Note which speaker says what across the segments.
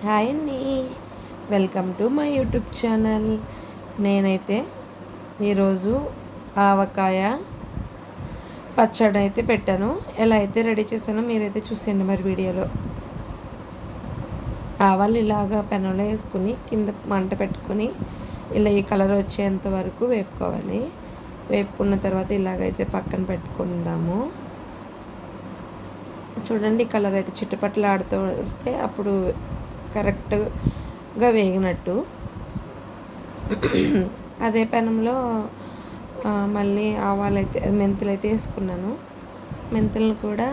Speaker 1: Hi అండి, welcome to my YouTube channel. నేనైతే ఈరోజు ఆవకాయ పచ్చడి అయితే పెట్టాను. ఎలా అయితే రెడీ చేశానో మీరైతే చూసేయండి మరి వీడియోలో. ఆవాలు ఇలాగా పెనంలో వేసుకుని కింద మంట పెట్టుకుని ఇలా ఈ కలర్ వచ్చేంత వరకు వేపుకోవాలి. వేపుకున్న తర్వాత ఇలాగైతే పక్కన పెట్టుకుందాము. చూడండి, కలర్ అయితే చిట్టుపట్లు ఆడుతూ వస్తే అప్పుడు కరెక్ట్గా వేగినట్టు. అదే పెనంలో మళ్ళీ ఆవాలైతే మెంతులు అయితే వేసుకున్నాను. మెంతులను కూడా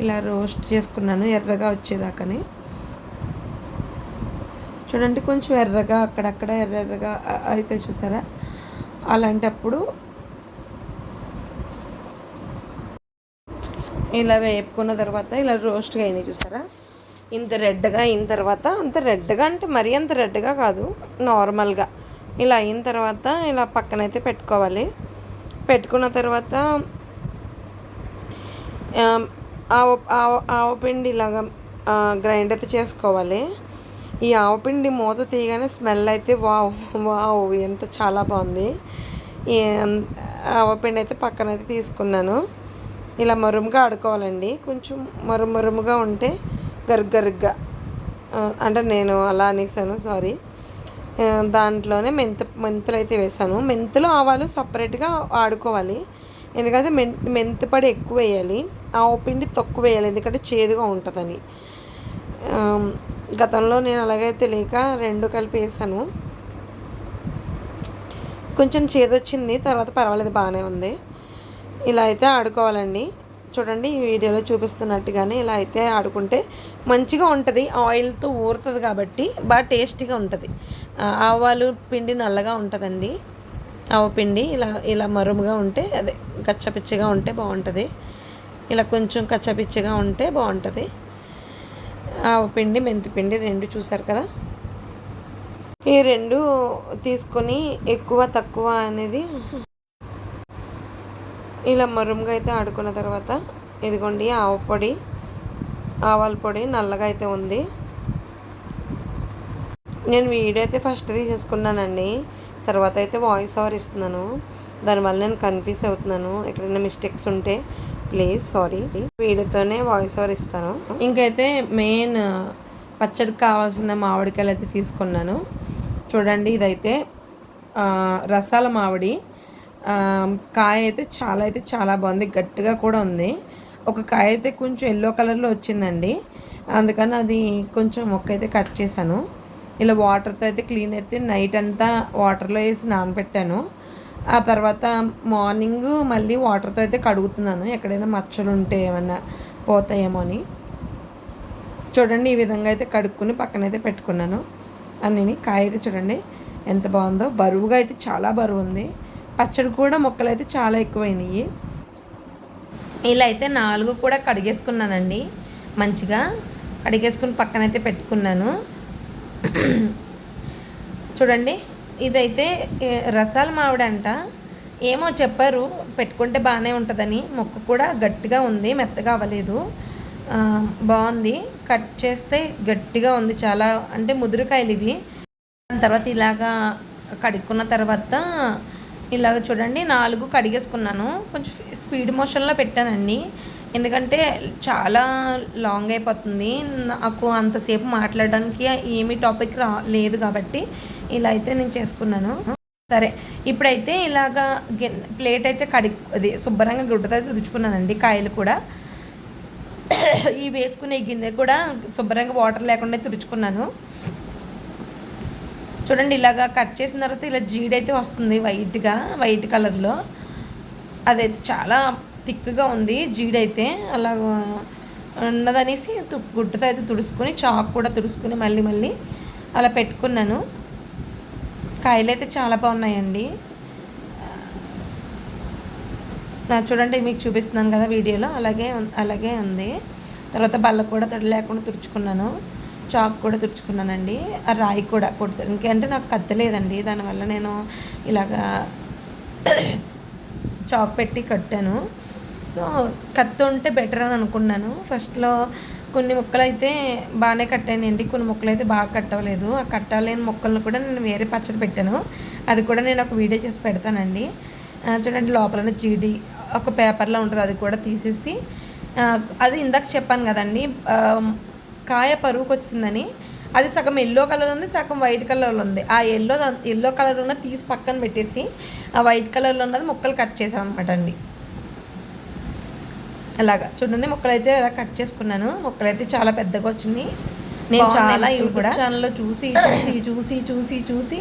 Speaker 1: ఇలా రోస్ట్ చేసుకున్నాను ఎర్రగా వచ్చేదాకాని. చూడండి, కొంచెం ఎర్రగా అక్కడక్కడ ఎర్రగా అయితే చూసారా, అలాంటప్పుడు ఇలా వేపుకున్న తర్వాత ఇలా రోస్ట్గా అయినాయి చూసారా. ఇంత రెడ్గా అయిన తర్వాత, అంత రెడ్గా అంటే మరీ అంత రెడ్గా కాదు, నార్మల్గా ఇలా అయిన తర్వాత ఇలా పక్కనైతే పెట్టుకోవాలి. పెట్టుకున్న తర్వాత ఆవపిండి ఇలాగా గ్రైండ్ అయితే చేసుకోవాలి. ఈ ఆవపిండి మూత తీయగానే స్మెల్ అయితే వావ్ వావ్ ఎంత చాలా బాగుంది. ఈ ఆవపిండి అయితే పక్కనైతే తీసుకున్నాను. ఇలా మరుముగా ఆడుకోవాలండి. కొంచెం మరుముగా ఉంటే గరుగ్గా అంటే నేను అలా అనేసాను, సారీ. దాంట్లోనే మెంతులు అయితే వేసాను. మెంతులు ఆవాలు సపరేట్గా ఆడుకోవాలి. ఎందుకంటే మెంతిపొడి ఎక్కువ వేయాలి, ఆవపిండి తక్కువ వేయాలి, ఎందుకంటే చేదుగా ఉంటుందని. గతంలో నేను అలాగైతే లేక రెండు కలిపి వేసాను. కొంచెం చేదొచ్చింది, తర్వాత పర్వాలేదు, బాగానే ఉంది. ఇలా అయితే ఆడుకోవాలండి. చూడండి, ఈ వీడియోలో చూపిస్తున్నట్టుగానే ఇలా అయితే ఆడుకుంటే మంచిగా ఉంటుంది. ఆయిల్తో ఊరుతుంది కాబట్టి బాగా టేస్టీగా ఉంటుంది. ఆవాలు పిండి నల్లగా ఉంటుందండి. ఆవపిండి ఇలా ఇలా మరుముగా ఉంటే, అదే కచ్చపిచ్చగా ఉంటే బాగుంటుంది. ఇలా కొంచెం కచ్చపిచ్చగా ఉంటే బాగుంటుంది. ఆవపిండి మెంతిపిండి రెండు చూసారు కదా. ఈ రెండు తీసుకొని ఎక్కువ తక్కువ అనేది ఇలా మరుముగా అయితే ఆడుకున్న తర్వాత, ఇదిగోండి ఆవాల పొడి నల్లగా అయితే ఉంది. నేను వీడియో అయితే ఫస్ట్ తీసేసుకున్నానండి, తర్వాత అయితే వాయిస్ ఓవర్ ఇస్తున్నాను. దానివల్ల నేను కన్ఫ్యూజ్ అవుతున్నాను. ఎక్కడైనా మిస్టేక్స్ ఉంటే ప్లీజ్ సారీ. వీడియోతోనే వాయిస్ ఓవర్ ఇస్తాను. ఇంకైతే మెయిన్ పచ్చడికి కావాల్సిన మామిడికాయలు అయితే తీసుకున్నాను. చూడండి, ఇదైతే రసాల మామిడి. కాయ అయితే చాలా బాగుంది, గట్టిగా కూడా ఉంది. ఒక కాయ అయితే కొంచెం ఎల్లో కలర్లో వచ్చిందండి, అందుకని అది కొంచెం మొక్క అయితే కట్ చేశాను. ఇలా వాటర్తో అయితే క్లీన్ అయితే నైట్ అంతా వాటర్లో వేసి నానబెట్టాను. ఆ తర్వాత మార్నింగ్ మళ్ళీ వాటర్తో అయితే కడుగుతున్నాను, ఎక్కడైనా మచ్చలు ఉంటే ఏమన్నా పోతాయేమో అని. చూడండి, ఈ విధంగా అయితే కడుక్కుని పక్కనైతే పెట్టుకున్నాను అన్నీ. కాయ అయితే చూడండి ఎంత బాగుందో, బరువుగా అయితే చాలా బరువు ఉంది. పచ్చడి కూడా మొక్కలు అయితే చాలా ఎక్కువైనాయి. ఇలా అయితే 4 కూడా కడిగేసుకున్నానండి, మంచిగా కడిగేసుకుని పక్కనైతే పెట్టుకున్నాను. చూడండి, ఇదైతే రసాల మామిడి అంట, ఏమో చెప్పారు, పెట్టుకుంటే బాగానే ఉంటుందని. మొక్క కూడా గట్టిగా ఉంది, మెత్తగా అవ్వలేదు, బాగుంది. కట్ చేస్తే గట్టిగా ఉంది చాలా, అంటే ముదురుకాయలు ఇవి. దాని తర్వాత ఇలాగా కడుక్కున్న తర్వాత ఇలాగ చూడండి 4 కడిగేసుకున్నాను. కొంచెం స్పీడ్ మోషన్లో పెట్టానండి, ఎందుకంటే చాలా లాంగ్ అయిపోతుంది, నాకు అంతసేపు మాట్లాడడానికి ఏమీ టాపిక్ లేదు కాబట్టి ఇలా అయితే నేను చేసుకున్నాను. సరే, ఇప్పుడైతే ఇలాగా ప్లేట్ అయితే అది శుభ్రంగా గుడ్డతో తుడుచుకున్నానండి. కాయలు కూడా ఈ వేసుకునే గిన్నె కూడా శుభ్రంగా వాటర్ లేకుండా తుడుచుకున్నాను. చూడండి, ఇలాగా కట్ చేసిన తర్వాత ఇలా జీడైతే వస్తుంది వైట్ కలర్లో. అదైతే చాలా థిక్గా ఉంది జీడైతే. అలా ఉన్నదనేసి గుడ్డతో అయితే తుడుచుకొని, చాకు కూడా తుడుచుకొని మళ్ళీ అలా పెట్టుకున్నాను. కాయలు అయితే చాలా బాగున్నాయండి. చూడండి, మీకు చూపిస్తున్నాను కదా వీడియోలో, అలాగే ఉంది. తర్వాత బల్ల కూడా తడి లేకుండా తుడుచుకున్నాను, చాక్ కూడా తుడుచుకున్నానండి. ఆ రాయి కూడా కొడుతాను, ఇంకంటే నాకు కత్తి లేదండి, దానివల్ల నేను ఇలాగా చాక్ పెట్టి కట్టాను. సో కత్తి ఉంటే బెటర్ అని అనుకున్నాను. ఫస్ట్లో కొన్ని ముక్కలు అయితే బాగానే కట్టానండి, కొన్ని ముక్కలు అయితే బాగా కట్టవలేదు. ఆ కట్టాలేని ముక్కలను కూడా నేను వేరే పచ్చడి పెట్టాను, అది కూడా నేను ఒక వీడియో చేసి పెడతానండి. చూడండి లోపల జీడి ఒక పేపర్లో ఉంటుంది, అది కూడా తీసేసి అది ఇందాక చెప్పాను కదండి కాయ పరువుకి వచ్చిందని, అది సగం ఎల్లో కలర్ ఉంది, సగం వైట్ కలర్లో ఉంది. ఆ ఎల్లో కలర్ ఉన్న తీసి పక్కన పెట్టేసి ఆ వైట్ కలర్లో ఉన్నది ముక్కలు కట్ చేశాను అనమాట అండి. అలాగా చూడండి ముక్కలు అయితే అలా కట్ చేసుకున్నాను. ముక్కలు అయితే చాలా పెద్దగా వచ్చింది. నేను చాలా యూట్యూబ్ ఛానల్లో చూసి చూసి చూసి చూసి చూసి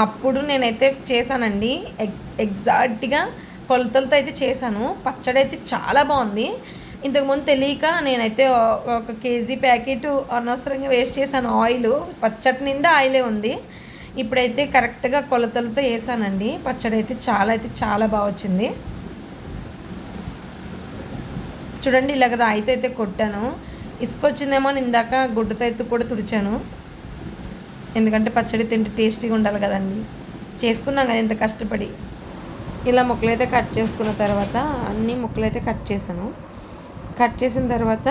Speaker 1: అప్పుడు నేనైతే చేశానండి. ఎగ్జాక్ట్గా కొలతలతో అయితే చేశాను. పచ్చడి అయితే చాలా బాగుంది. ఇంతకుముందు తెలియక నేనైతే ఒక కేజీ ప్యాకెట్ అనవసరంగా వేస్ట్ చేశాను. ఆయిల్ పచ్చడి నిండా ఆయిలే ఉంది. ఇప్పుడైతే కరెక్ట్గా కొలతలతో వేసానండి. పచ్చడి అయితే చాలా బాగా వచ్చింది. చూడండి ఇలాగ రాయితో అయితే కొట్టాను. ఇసుకొచ్చిందేమో అని ఇందాక గుడ్డతో అయితే కూడా తుడిచాను, ఎందుకంటే పచ్చడి తింటే టేస్టీగా ఉండాలి కదండి. చేసుకున్నాం కదా ఇంత కష్టపడి. ఇలా ముక్కలైతే కట్ చేసుకున్న తర్వాత అన్ని ముక్కలైతే కట్ చేశాను. కట్ చేసిన తర్వాత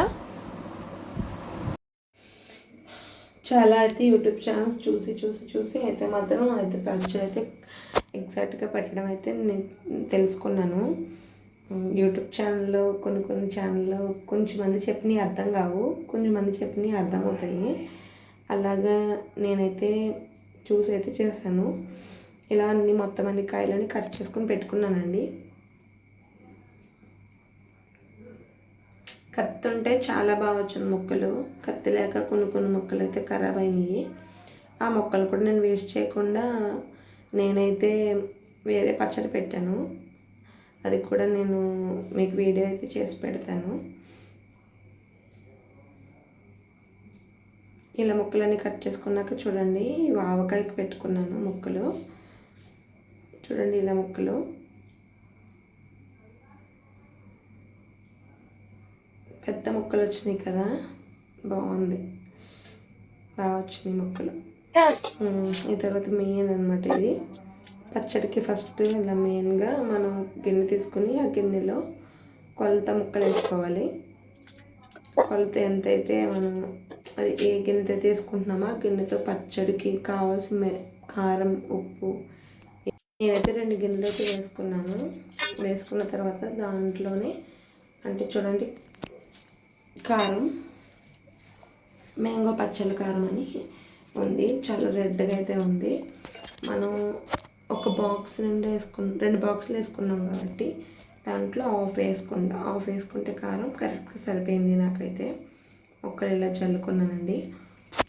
Speaker 1: చాలా అయితే యూట్యూబ్ ఛానల్స్ చూసి చూసి చూసి అయితే మాత్రం అయితే పచ్చడి అయితే ఎగ్జాక్ట్గా పెట్టడం అయితే నేను తెలుసుకున్నాను. యూట్యూబ్ ఛానల్లో కొన్ని ఛానల్లో కొంచెం మంది చెప్పినవి అర్థం కావు, కొంచెం మంది చెప్పినవి అర్థమవుతాయి. అలాగా నేనైతే చూసి అయితే చేశాను. ఇలా మొత్తం అన్ని కాయలని కట్ చేసుకొని పెట్టుకున్నానండి. కత్తి ఉంటే చాలా బాగా వచ్చింది ముక్కలు, కత్తి లేక కొన్ని ముక్కలు అయితే ఖరాబ్ అయినాయి. ఆ ముక్కలు కూడా నేను వేస్ట్ చేయకుండా నేనైతే వేరే పచ్చడి పెట్టాను, అది కూడా నేను మీకు వీడియో అయితే చేసి పెడతాను. ఇలా ముక్కలన్నీ కట్ చేసుకున్నాక చూడండి ఆవకాయకి పెట్టుకున్నాను ముక్కలు. చూడండి ఇలా ముక్కలు పెద్ద ముక్కలు వచ్చినాయి కదా, బాగుంది, బాగా వచ్చినాయి ముక్కలు. ఈ తర్వాత మెయిన్ అనమాట ఇది పచ్చడికి. ఫస్ట్ ఇలా మెయిన్గా మనం గిన్నె తీసుకుని ఆ గిన్నెలో కొలత ముక్కలు వేసుకోవాలి. కొలత ఎంతైతే మనం అది ఏ గిన్నెతో తీసుకుంటున్నామో ఆ గిన్నెతో పచ్చడికి కావాల్సిన కారం, ఉప్పు నేనైతే 2 గిన్నెలు అయితే వేసుకున్నాను. వేసుకున్న తర్వాత దాంట్లోనే అంటే చూడండి కారం, మ్యాంగో పచ్చళ్ళ కారం అని ఉంది, చాలా రెడ్గా అయితే ఉంది. మనం ఒక బాక్స్ నుండి 2 బాక్సులు వేసుకున్నాం కాబట్టి దాంట్లో హాఫ్ వేసుకుంటే కారం కరెక్ట్గా సరిపోయింది నాకైతే. ఒక్కరు ఇలా చల్లుకున్నానండి.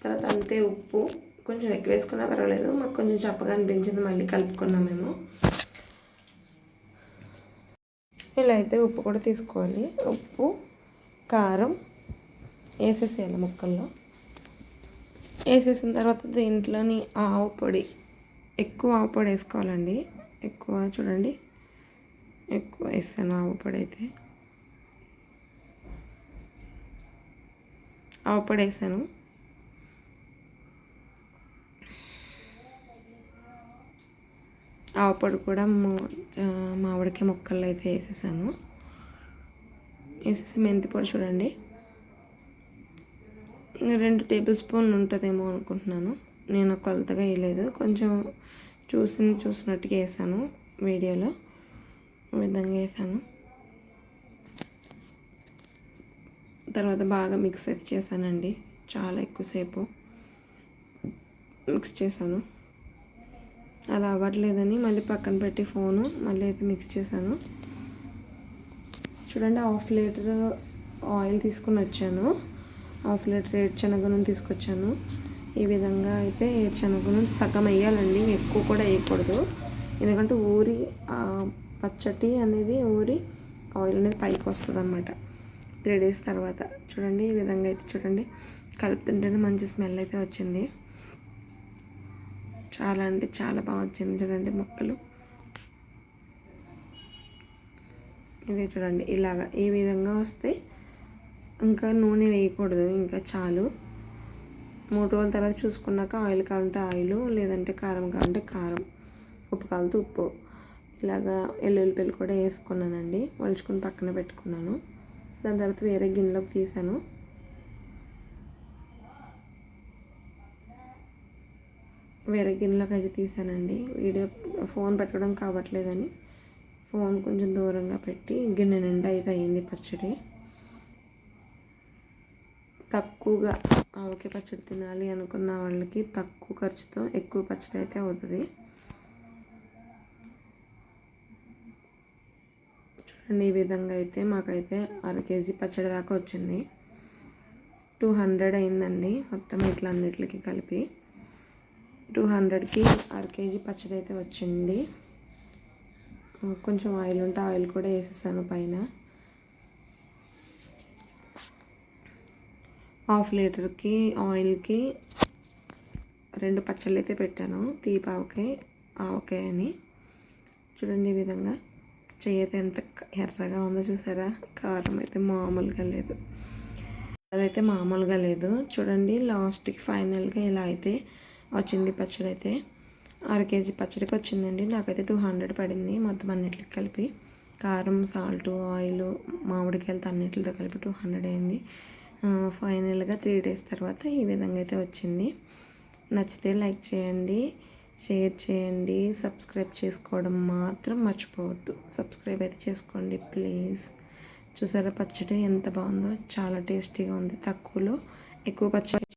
Speaker 1: తర్వాత అంతే ఉప్పు కొంచెం ఎక్కువ వేసుకున్నా పర్వాలేదు, మాకు కొంచెం చప్పగా అనిపించింది, మళ్ళీ కలుపుకున్నాం మేము. ఇలా అయితే ఉప్పు కూడా తీసుకోవాలి. ఉప్పు కారం వేసేసేయాలి ముక్కల్లో. వేసేసిన తర్వాత దీంట్లోని ఆవు పొడి, ఎక్కువ ఆవు పొడి వేసుకోవాలండి. ఎక్కువ చూడండి ఎక్కువ వేసాను ఆవు పొడి అయితే. ఆవు పొడి వేసాను. ఆవు పొడి కూడా మామిడికాయ ముక్కల్లో అయితే వేసేసాను. వేసేసి మెంతి పొడి చూడండి 2 టేబుల్ స్పూన్లు ఉంటుందేమో అనుకుంటున్నాను, నేను కొలతగా వేయలేదు, కొంచెం చూసినట్టుగా వేసాను వీడియోలో, ఈ విధంగా వేసాను. తర్వాత బాగా మిక్స్ అయితే చేశానండి, చాలా ఎక్కువసేపు మిక్స్ చేశాను. అలా అవ్వట్లేదని మళ్ళీ పక్కన పెట్టి ఫోను మళ్ళీ అయితే మిక్స్ చేశాను. చూడండి 1/2 లీటర్ ఆయిల్ తీసుకుని వచ్చాను, 1/2 లీటర్ ఏరుశనగ నూనె తీసుకొచ్చాను. ఈ విధంగా అయితే ఏరుశనగ నూనె సగం వేయాలండి, ఎక్కువ కూడా వేయకూడదు, ఎందుకంటే ఊరి పచ్చటి అనేది ఊరి ఆయిల్ అనేది పైకి వస్తుంది అనమాట 3 days తర్వాత. చూడండి ఈ విధంగా అయితే చూడండి కలుపుతుంటేనే మంచి స్మెల్ అయితే వచ్చింది, చాలా అంటే చాలా బాగా వచ్చింది. చూడండి ముక్కలు ఇది చూడండి ఇలాగా ఈ విధంగా వస్తే ఇంకా నూనె వేయకూడదు, ఇంకా చాలు. 3 రోజుల తర్వాత చూసుకున్నాక ఆయిల్ కావాలంటే ఆయిల్, లేదంటే కారం కావాలంటే కారం, ఉప్పు కావాలంటే ఉప్పు. ఇలాగా ఎల్లుల్లిపాయలు కూడా వేసుకున్నానండి, వలుచుకొని పక్కన పెట్టుకున్నాను. దాని తర్వాత వేరే గిన్నెలోకి తీసాను. వేరే గిన్నెలోకి అయితే తీసానండి. వీడియో ఫోన్ పెట్టడం కావట్లేదని ఫోన్ కొంచెం దూరంగా పెట్టి గిన్నె నిండా అయితే అయ్యింది పచ్చడి. తక్కువగా ఆవకాయ పచ్చడి తినాలి అనుకున్న వాళ్ళకి తక్కువ ఖర్చుతో ఎక్కువ పచ్చడి అయితే అవుతుంది. చూడండి, ఈ విధంగా అయితే మాకైతే 1/2 కేజీ పచ్చడి దాకా వచ్చింది. 200 అయిందండి మొత్తం ఇట్లా అన్నిటికి కలిపి. 200కి 1/2 కేజీ పచ్చడి అయితే వచ్చింది. కొంచెం ఆయిల్ ఉంటే ఆయిల్ కూడా వేసేసాను పైన. 1/2 లీటర్కి ఆయిల్కి 2 పచ్చళ్ళు అయితే పెట్టాను. తీపి ఆవకాయ అని. చూడండి, ఈ విధంగా చెయ్యి ఎంత ఎర్రగా ఉందో చూసారా. కారం అయితే మామూలుగా లేదు, అదైతే మామూలుగా లేదు. చూడండి, లాస్ట్కి ఫైనల్గా ఇలా అయితే వచ్చింది పచ్చడి అయితే. 1/2 కేజీ పచ్చడికి వచ్చిందండి. నాకైతే 200 పడింది మొత్తం అన్నిటికి కలిపి. కారం, సాల్ట్, ఆయిల్, మామిడికాయలతో అన్నిటితో కలిపి 200 అయింది. ఫైనల్గా 3 డేస్ తర్వాత ఈ విధంగా అయితే వచ్చింది. నచ్చితే లైక్ చేయండి, షేర్ చేయండి, సబ్స్క్రైబ్ చేసుకోవడం మాత్రం మర్చిపోవద్దు. సబ్స్క్రైబ్ అయితే చేసుకోండి ప్లీజ్. చూసారా పచ్చడి ఎంత బాగుందో, చాలా టేస్టీగా ఉంది. తక్కువలో ఎక్కువ పచ్చడి